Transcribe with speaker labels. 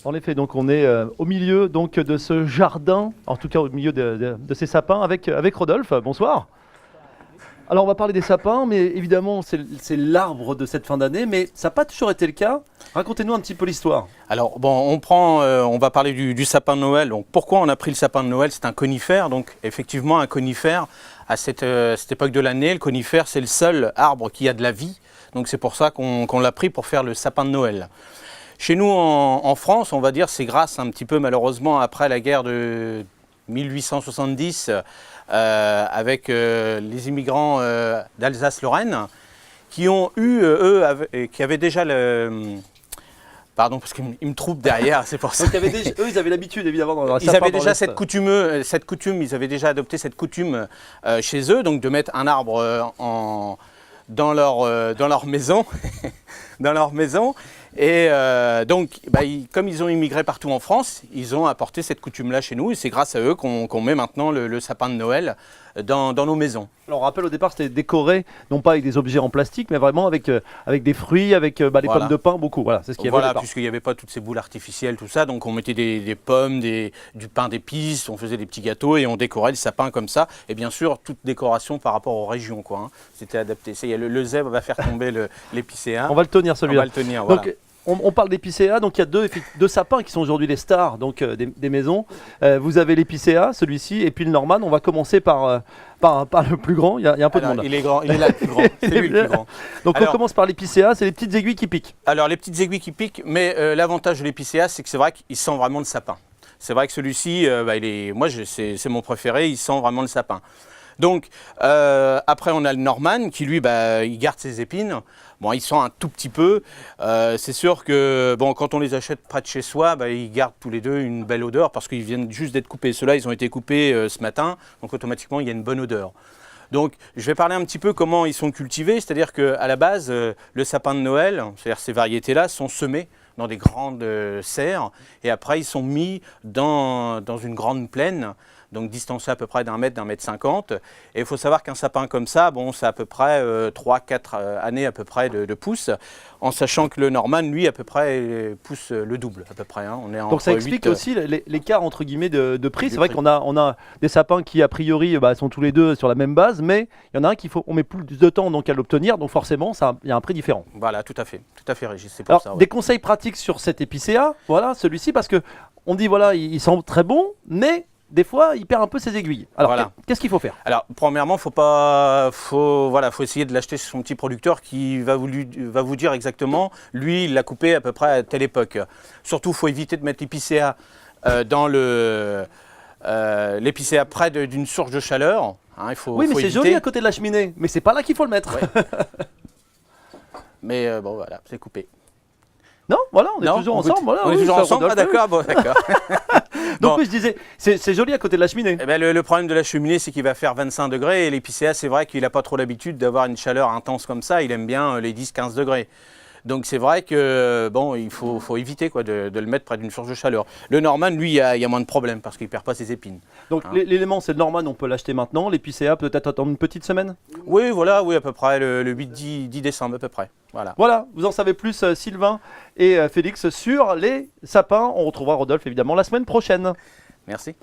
Speaker 1: En effet, donc on est au milieu donc, de ce jardin, en tout cas au milieu de ces sapins avec Rodolphe. Bonsoir. Alors on va parler des sapins, mais évidemment c'est l'arbre de cette fin d'année, mais ça n'a pas toujours été le cas. Racontez-nous un petit peu l'histoire.
Speaker 2: Alors bon, on va parler du sapin de Noël. Donc pourquoi on a pris le sapin de Noël? C'est un conifère, donc effectivement un conifère à cette époque de l'année, le conifère c'est le seul arbre qui a de la vie. Donc c'est pour ça qu'on l'a pris pour faire le sapin de Noël. Chez nous en France, on va dire, c'est grâce un petit peu malheureusement après la guerre de 1870 avec les immigrants d'Alsace-Lorraine qui ont eu, qui avaient déjà le... Pardon, parce qu'il me trouve derrière, c'est pour ça.
Speaker 1: Donc, eux, ils avaient l'habitude évidemment dans leur
Speaker 2: Ils avaient déjà cette coutume, ils avaient déjà adopté cette coutume chez eux, donc de mettre un arbre dans leur maison. dans leur maison. Et donc, comme ils ont immigré partout en France, ils ont apporté cette coutume-là chez nous. Et c'est grâce à eux qu'on met maintenant le sapin de Noël dans nos maisons.
Speaker 1: Alors on rappelle au départ c'était décoré, non pas avec des objets en plastique, mais vraiment avec des fruits, avec les pommes de pin, beaucoup. Voilà, c'est ce qu'il y avait au départ.
Speaker 2: Puisqu'il n'y avait pas toutes ces boules artificielles, tout ça. Donc on mettait des pommes, du pain d'épices, on faisait des petits gâteaux et on décorait le sapin comme ça. Et bien sûr, toute décoration par rapport aux régions, quoi. Hein. C'était adapté. Le zèbre va faire tomber l'épicéa.
Speaker 1: On va le tenir celui-là.
Speaker 2: On va le tenir, voilà.
Speaker 1: Donc, on parle d'épicéa, donc il y a deux sapins qui sont aujourd'hui les stars donc, des maisons. Vous avez l'épicéa, celui-ci, et puis le Norman. On va commencer par le plus grand, il y a un peu de monde.
Speaker 2: Il est grand, il est là le plus grand, c'est lui le plus grand.
Speaker 1: Donc on commence par l'épicéa, c'est les petites aiguilles qui piquent.
Speaker 2: Alors les petites aiguilles qui piquent, mais l'avantage de l'épicéa, c'est que c'est vrai qu'il sent vraiment le sapin. C'est vrai que celui-ci, c'est mon préféré, il sent vraiment le sapin. Donc après on a le Norman qui lui il garde ses épines. Bon, il sent un tout petit peu. C'est sûr que quand on les achète près de chez soi, ils gardent tous les deux une belle odeur parce qu'ils viennent juste d'être coupés. Ceux-là, ils ont été coupés ce matin, donc automatiquement il y a une bonne odeur. Donc je vais parler un petit peu comment ils sont cultivés, c'est-à-dire qu'à la base, le sapin de Noël, c'est-à-dire ces variétés-là, sont semés dans des grandes serres et après ils sont mis dans une grande plaine. Donc distancé à peu près d'1 mètre, d'1,50 m. Et il faut savoir qu'un sapin comme ça, c'est à peu près 3-4 années à peu près de pousse, en sachant que le Norman, lui, à peu près, pousse le double à peu près. Hein. On est
Speaker 1: donc ça explique aussi l'écart entre guillemets de prix. C'est vrai qu'on a des sapins qui a priori sont tous les deux sur la même base, mais il y en a un on met plus de temps donc, à l'obtenir, donc forcément il y a un prix différent.
Speaker 2: Voilà, tout à fait Régis, c'est pour
Speaker 1: Alors,
Speaker 2: ça. Ouais.
Speaker 1: Des conseils pratiques sur cet épicéa, voilà, celui-ci, parce que on dit voilà, il sent très bon, mais des fois, il perd un peu ses aiguilles. Alors, qu'est-ce qu'il faut faire?
Speaker 2: Alors, premièrement, faut essayer de l'acheter chez son petit producteur qui va vous dire exactement, lui, il l'a coupé à peu près à telle époque. Surtout, il faut éviter de mettre l'épicéa dans l'épicéa près d'une source de chaleur. Hein,
Speaker 1: mais c'est joli à côté de la cheminée, mais c'est pas là qu'il faut le mettre.
Speaker 2: Ouais. Mais voilà, c'est coupé.
Speaker 1: Non, voilà, on est toujours ensemble. Voilà,
Speaker 2: on est toujours ensemble, d'accord.
Speaker 1: Donc oui, je disais, c'est joli à côté de la cheminée.
Speaker 2: Le problème de la cheminée, c'est qu'il va faire 25 degrés et l'épicéa, c'est vrai qu'il n'a pas trop l'habitude d'avoir une chaleur intense comme ça, il aime bien les 10-15 degrés. Donc c'est vrai que il faut éviter de le mettre près d'une source de chaleur. Le Norman, lui, il y a moins de problèmes parce qu'il ne perd pas ses épines.
Speaker 1: Donc l'élément, c'est le Norman, on peut l'acheter maintenant. L'épicéa, peut-être attendre une petite semaine?
Speaker 2: Oui, voilà, à peu près le 8-10 décembre à peu près.
Speaker 1: Voilà, vous en savez plus, Sylvain et Félix, sur les sapins. On retrouvera Rodolphe évidemment la semaine prochaine.
Speaker 2: Merci.